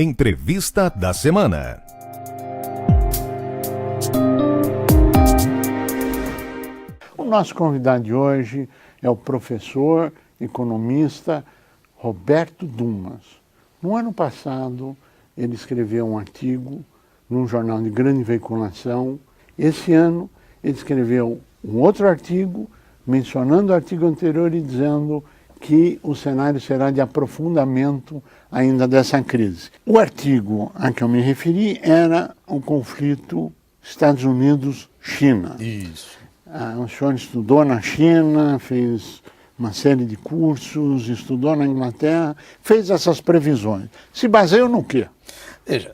Entrevista da semana. O nosso convidado de hoje é o professor economista Roberto Dumas. No ano passado, ele escreveu um artigo num jornal de grande veiculação. Esse ano, ele escreveu um outro artigo, mencionando o artigo anterior e dizendo que o cenário será de aprofundamento ainda dessa crise. O artigo a que eu me referi era o conflito Estados Unidos-China. Isso. O senhor estudou na China, fez uma série de cursos, estudou na Inglaterra, fez essas previsões. Se baseia no quê? Veja,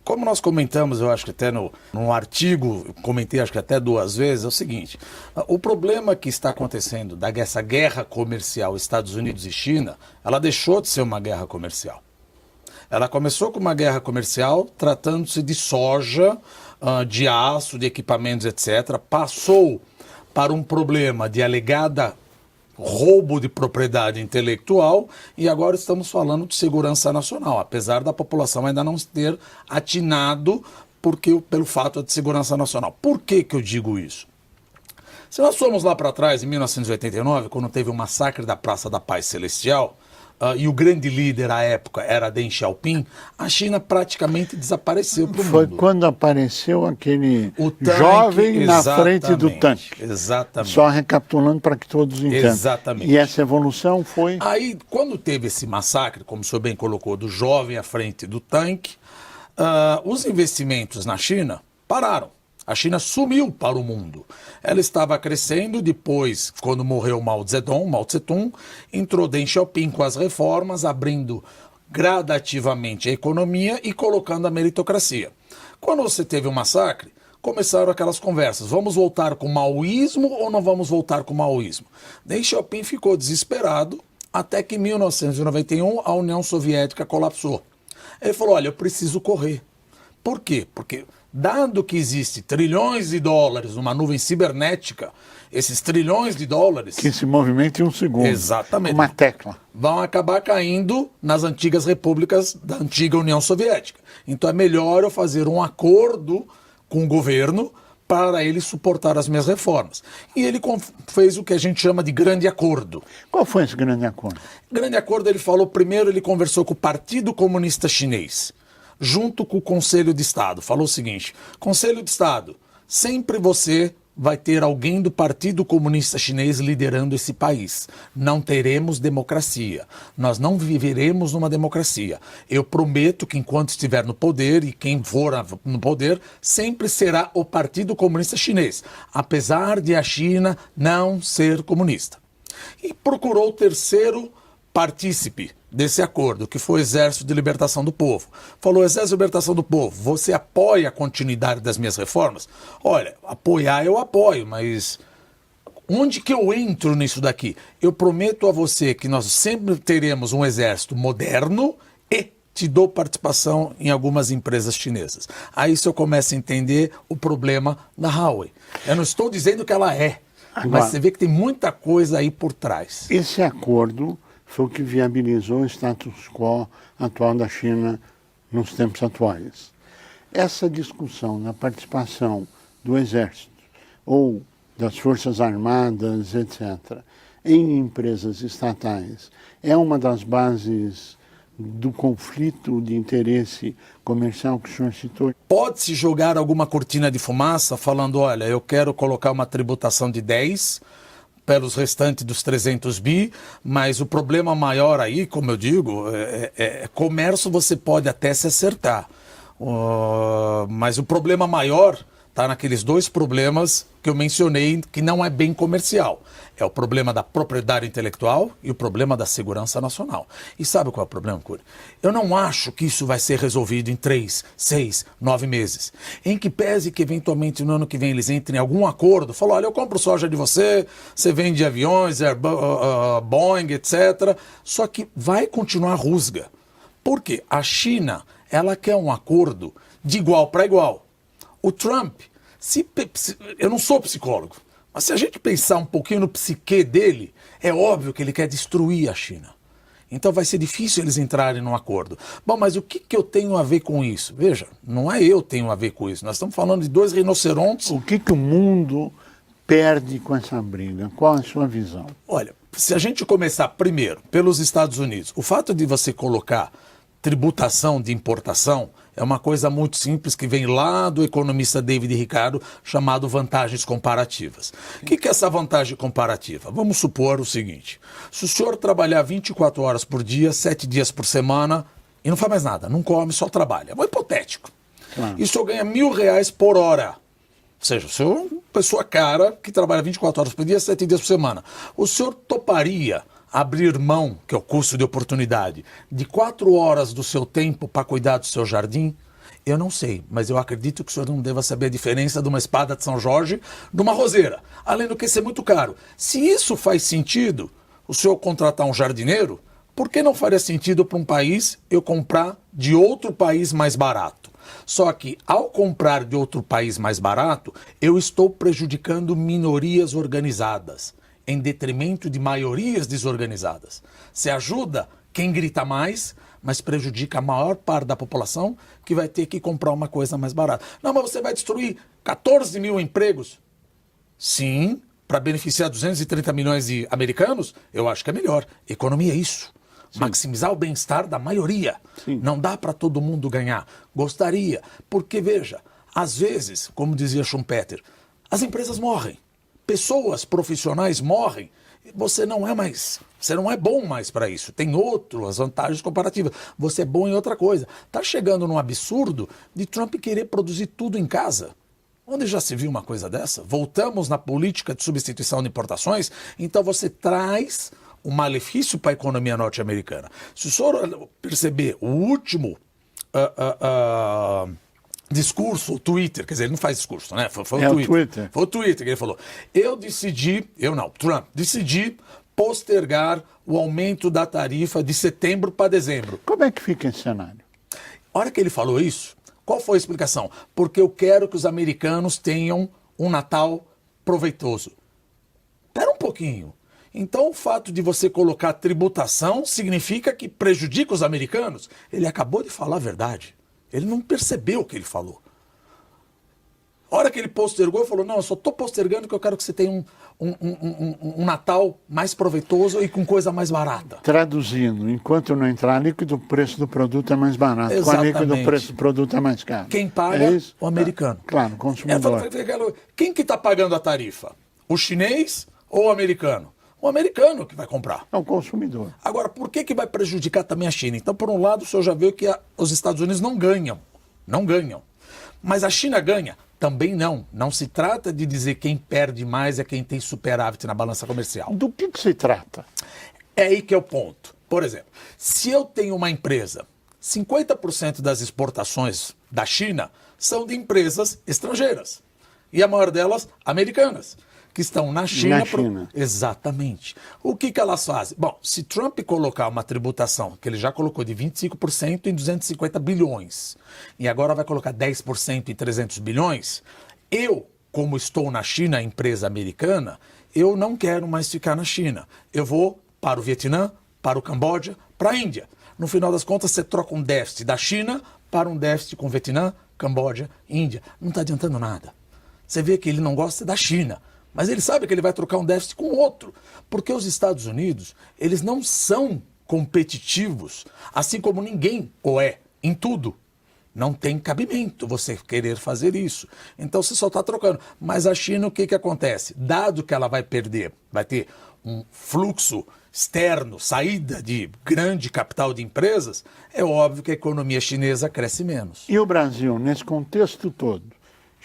como nós comentamos, eu acho que até no artigo, comentei acho que até 2 vezes, é o seguinte: o problema que está acontecendo dessa guerra comercial Estados Unidos e China, ela deixou de ser uma guerra comercial. Ela começou com uma guerra comercial tratando-se de soja, de aço, de equipamentos, etc. Passou para um problema de alegada roubo de propriedade intelectual e agora estamos falando de segurança nacional, apesar da população ainda não ter atinado pelo fato de segurança nacional. Por que eu digo isso? Se nós formos lá para trás, em 1989, quando teve o massacre da Praça da Paz Celestial, e o grande líder à época era Deng Xiaoping, a China praticamente desapareceu para o mundo. Foi quando apareceu aquele jovem na frente do tanque. Exatamente. Só recapitulando para que todos entendam. Exatamente. E essa evolução foi... Aí, quando teve esse massacre, como o senhor bem colocou, do jovem à frente do tanque, os investimentos na China pararam. A China sumiu para o mundo. Ela estava crescendo, depois, quando morreu Mao Tse-tung, entrou Deng Xiaoping com as reformas, abrindo gradativamente a economia e colocando a meritocracia. Quando você teve o massacre, começaram aquelas conversas: vamos voltar com o maoísmo ou não vamos voltar com o maoísmo? Deng Xiaoping ficou desesperado, até que em 1991 a União Soviética colapsou. Ele falou: olha, eu preciso correr. Por quê? Porque dado que existe trilhões de dólares numa nuvem cibernética, esses trilhões de dólares... Que se movimenta em um segundo. Exatamente. Uma tecla. Vão acabar caindo nas antigas repúblicas da antiga União Soviética. Então é melhor eu fazer um acordo com o governo para ele suportar as minhas reformas. E ele fez o que a gente chama de grande acordo. Qual foi esse grande acordo? Grande acordo, ele falou, primeiro ele conversou com o Partido Comunista Chinês, junto com o Conselho de Estado. Falou o seguinte: Conselho de Estado, sempre você vai ter alguém do Partido Comunista Chinês liderando esse país. Não teremos democracia. Nós não viveremos numa democracia. Eu prometo que enquanto estiver no poder, e quem for no poder, sempre será o Partido Comunista Chinês, apesar de a China não ser comunista. E procurou o terceiro partícipe desse acordo, que foi o Exército de Libertação do Povo. Falou: Exército de Libertação do Povo, você apoia a continuidade das minhas reformas? Olha, apoiar eu apoio, mas onde que eu entro nisso daqui? Eu prometo a você que nós sempre teremos um exército moderno e te dou participação em algumas empresas chinesas. Aí você começa a entender o problema da Huawei. Eu não estou dizendo que ela é, mas você vê que tem muita coisa aí por trás. Esse acordo foi o que viabilizou o status quo atual da China nos tempos atuais. Essa discussão na participação do Exército ou das Forças Armadas, etc., em empresas estatais, é uma das bases do conflito de interesse comercial que o senhor citou? Pode-se jogar alguma cortina de fumaça falando: olha, eu quero colocar uma tributação de 10 pelos restantes dos 300 bi, mas o problema maior aí, como eu digo, comércio você pode até se acertar. Mas o problema maior está naqueles 2 problemas que eu mencionei, que não é bem comercial. É o problema da propriedade intelectual e o problema da segurança nacional. E sabe qual é o problema, Cury? Eu não acho que isso vai ser resolvido em 3, 6, 9 meses. Em que pese que eventualmente no ano que vem eles entrem em algum acordo, falam: olha, eu compro soja de você, você vende aviões, Boeing, etc. Só que vai continuar rusga. Por quê? A China, ela quer um acordo de igual para igual. O Trump, eu não sou psicólogo, mas se a gente pensar um pouquinho no psiquê dele, é óbvio que ele quer destruir a China. Então vai ser difícil eles entrarem num acordo. Bom, mas o que eu tenho a ver com isso? Veja, não é eu tenho a ver com isso. Nós estamos falando de dois rinocerontes. O que o mundo perde com essa briga? Qual a sua visão? Olha, se a gente começar primeiro pelos Estados Unidos, o fato de você colocar tributação de importação é uma coisa muito simples que vem lá do economista David Ricardo, chamado vantagens comparativas. O que é essa vantagem comparativa? Vamos supor o seguinte: se o senhor trabalhar 24 horas por dia, 7 dias por semana, e não faz mais nada, não come, só trabalha. É um hipotético. Claro. E o senhor ganha R$1.000 por hora. Ou seja, o senhor é uma pessoa cara que trabalha 24 horas por dia, 7 dias por semana. O senhor toparia abrir mão, que é o custo de oportunidade, de 4 horas do seu tempo para cuidar do seu jardim? Eu não sei, mas eu acredito que o senhor não deva saber a diferença de uma espada de São Jorge de uma roseira. Além do que ser muito caro. Se isso faz sentido, o senhor contratar um jardineiro, por que não faria sentido para um país eu comprar de outro país mais barato? Só que, ao comprar de outro país mais barato, eu estou prejudicando minorias organizadas, em detrimento de maiorias desorganizadas. Você ajuda quem grita mais, mas prejudica a maior parte da população que vai ter que comprar uma coisa mais barata. Não, mas você vai destruir 14 mil empregos? Sim, para beneficiar 230 milhões de americanos, eu acho que é melhor. Economia é isso. Sim. Maximizar o bem-estar da maioria. Sim. Não dá para todo mundo ganhar. Gostaria, porque veja, às vezes, como dizia Schumpeter, as empresas morrem. Pessoas profissionais morrem, você não é bom mais para isso. Tem outras vantagens comparativas. Você é bom em outra coisa. Está chegando num absurdo de Trump querer produzir tudo em casa. Onde já se viu uma coisa dessa? Voltamos na política de substituição de importações, então você traz um malefício para a economia norte-americana. Se o senhor perceber o último discurso, o Twitter, quer dizer, ele não faz discurso, né? Foi o Twitter. Foi o Twitter que ele falou. Trump decidi postergar o aumento da tarifa de setembro para dezembro. Como é que fica esse cenário? A hora que ele falou isso, qual foi a explicação? Porque eu quero que os americanos tenham um Natal proveitoso. Espera um pouquinho. Então, o fato de você colocar tributação significa que prejudica os americanos? Ele acabou de falar a verdade. Ele não percebeu o que ele falou. A hora que ele postergou, ele falou, não, eu só estou postergando porque eu quero que você tenha um Natal mais proveitoso e com coisa mais barata. Traduzindo, enquanto não entrar líquido, o preço do produto é mais barato. Exatamente. Com a líquido, o preço do produto é mais caro. Quem paga? É o americano. Claro, o consumidor. Quem que está pagando a tarifa? O chinês ou o americano? O americano que vai comprar. É o consumidor. Agora, por que vai prejudicar também a China? Então, por um lado, o senhor já viu que os Estados Unidos não ganham. Não ganham. Mas a China ganha? Também não. Não se trata de dizer quem perde mais é quem tem superávit na balança comercial. Do que se trata? É aí que é o ponto. Por exemplo, se eu tenho uma empresa, 50% das exportações da China são de empresas estrangeiras. E a maior delas, americanas, que estão na China. Exatamente. O que elas fazem? Bom, se Trump colocar uma tributação, que ele já colocou de 25% em 250 bilhões, e agora vai colocar 10% em 300 bilhões, eu, como estou na China, empresa americana, eu não quero mais ficar na China. Eu vou para o Vietnã, para o Camboja, para a Índia. No final das contas, você troca um déficit da China para um déficit com Vietnã, Camboja, Índia. Não está adiantando nada. Você vê que ele não gosta da China. Mas ele sabe que ele vai trocar um déficit com outro. Porque os Estados Unidos, eles não são competitivos, assim como ninguém o é, em tudo. Não tem cabimento você querer fazer isso. Então você só está trocando. Mas a China, o que acontece? Dado que ela vai perder, vai ter um fluxo externo, saída de grande capital de empresas, é óbvio que a economia chinesa cresce menos. E o Brasil, nesse contexto todo?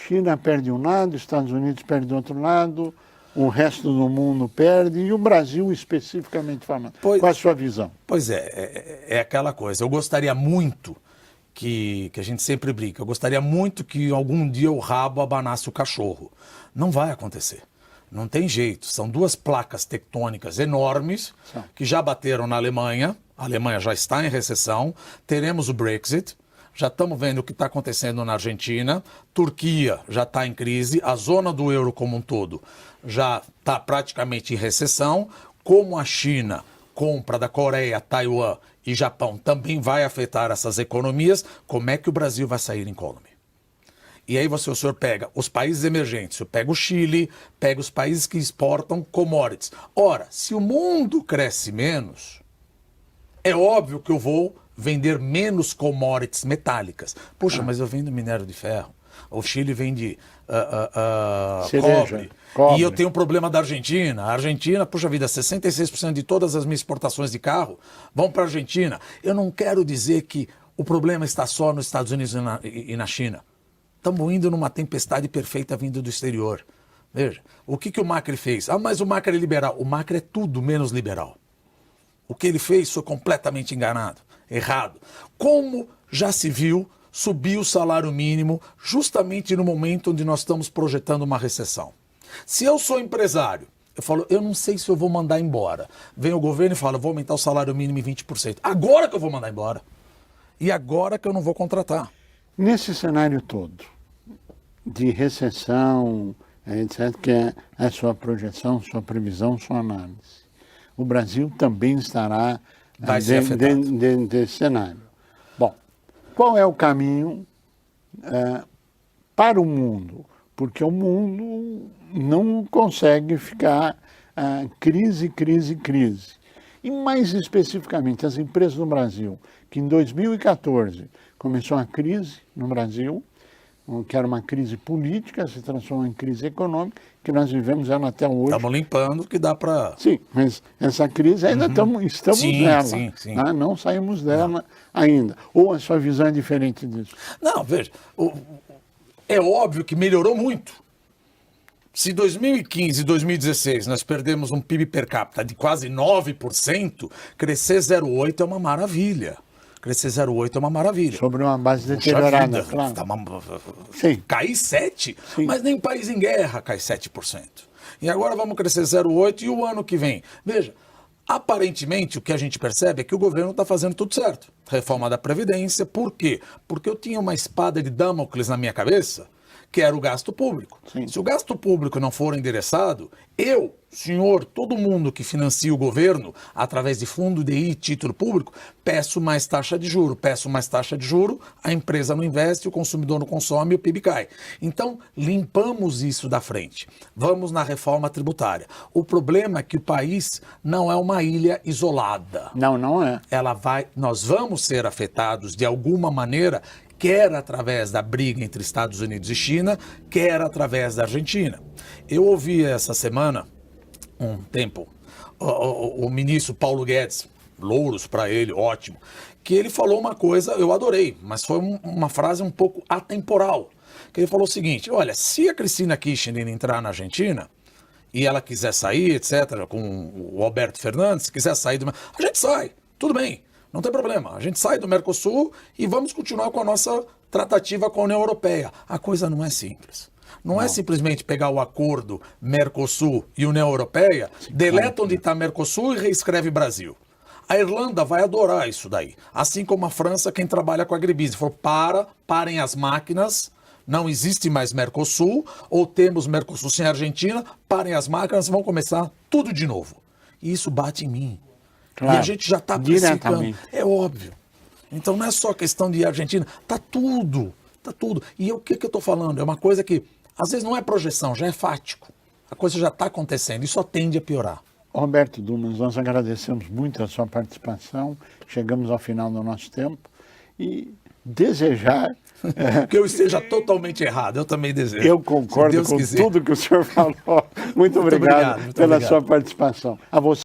China perde um lado, Estados Unidos perde do outro lado, o resto do mundo perde, e o Brasil especificamente falando. Qual é a sua visão? Pois é aquela coisa. Eu gostaria muito que a gente sempre brinca, eu gostaria muito que algum dia o rabo abanasse o cachorro. Não vai acontecer. Não tem jeito. São duas placas tectônicas enormes que já bateram na Alemanha. A Alemanha já está em recessão. Teremos o Brexit. Já estamos vendo o que está acontecendo na Argentina, Turquia já está em crise, a zona do euro como um todo já está praticamente em recessão, como a China compra da Coreia, Taiwan e Japão também vai afetar essas economias, como é que o Brasil vai sair incólume? E aí o senhor pega os países emergentes, o senhor pega o Chile, pega os países que exportam commodities. Ora, se o mundo cresce menos, é óbvio que eu vou vender menos commodities metálicas. Puxa, mas eu vendo minério de ferro. O Chile vende Cereja, cobre. E eu tenho um problema da Argentina. A Argentina, puxa vida, 66% de todas as minhas exportações de carro vão para a Argentina. Eu não quero dizer que o problema está só nos Estados Unidos e na China. Estamos indo numa tempestade perfeita vindo do exterior. Veja, o que o Macri fez? Ah, mas o Macri é liberal. O Macri é tudo menos liberal. O que ele fez foi completamente enganado, errado. Como já se viu, subiu o salário mínimo justamente no momento onde nós estamos projetando uma recessão. Se eu sou empresário, eu falo, eu não sei se eu vou mandar embora. Vem o governo e fala, eu vou aumentar o salário mínimo em 20%. Agora que eu vou mandar embora. E agora que eu não vou contratar. Nesse cenário todo de recessão, etc., que é a sua projeção, sua previsão, sua análise, o Brasil também estará dentro desse cenário. Bom, qual é o caminho para o mundo? Porque o mundo não consegue ficar crise. E mais especificamente, as empresas no Brasil, que em 2014 começou a crise no Brasil, que era uma crise política, se transformou em crise econômica, que nós vivemos ela até hoje. Estamos limpando, que dá para... Sim, mas essa crise ainda estamos nela. Sim. Né? Não saímos dela ainda. Ou a sua visão é diferente disso? Não, veja, é óbvio que melhorou muito. Se 2015 e 2016 nós perdemos um PIB per capita de quase 9%, crescer 0,8% é uma maravilha. Crescer 0,8% é uma maravilha. Sobre uma base deteriorada, claro. Sim. Cair 7%, mas nem país em guerra cai 7%. E agora vamos crescer 0,8% e o ano que vem. Veja, aparentemente o que a gente percebe é que o governo está fazendo tudo certo. Reforma da Previdência, por quê? Porque eu tinha uma espada de Damocles na minha cabeça, que era o gasto público. Sim. Se o gasto público não for endereçado, eu, senhor, todo mundo que financia o governo através de fundo DI, título público, peço mais taxa de juro. Peço mais taxa de juro, a empresa não investe, o consumidor não consome e o PIB cai. Então, limpamos isso da frente. Vamos na reforma tributária. O problema é que o país não é uma ilha isolada. Não é. Nós vamos ser afetados de alguma maneira, quer através da briga entre Estados Unidos e China, quer através da Argentina. Eu ouvi essa semana, um tempo, o ministro Paulo Guedes, louros para ele, ótimo, que ele falou uma coisa, eu adorei, mas foi uma frase um pouco atemporal, que ele falou o seguinte, olha, se a Cristina Kirchner entrar na Argentina, e ela quiser sair, etc., com o Alberto Fernandes, se quiser sair, a gente sai, tudo bem. Não tem problema, a gente sai do Mercosul e vamos continuar com a nossa tratativa com a União Europeia. A coisa não é simples. Não é simplesmente pegar o acordo Mercosul e União Europeia, deleta onde está Mercosul e reescreve Brasil. A Irlanda vai adorar isso daí. Assim como a França, quem trabalha com agribusiness. Falou, parem as máquinas, não existe mais Mercosul, ou temos Mercosul sem Argentina, parem as máquinas, vão começar tudo de novo. E isso bate em mim. Claro, e a gente já está precificando. É óbvio. Então não é só questão de Argentina, está tudo. E o que eu estou falando? É uma coisa que, às vezes, não é projeção, já é fático. A coisa já está acontecendo e só tende a piorar. Roberto Dumas, nós agradecemos muito a sua participação. Chegamos ao final do nosso tempo e desejar... Que eu esteja totalmente errado, eu também desejo. Eu concordo com tudo que o senhor falou. Muito obrigado pela sua participação. A você.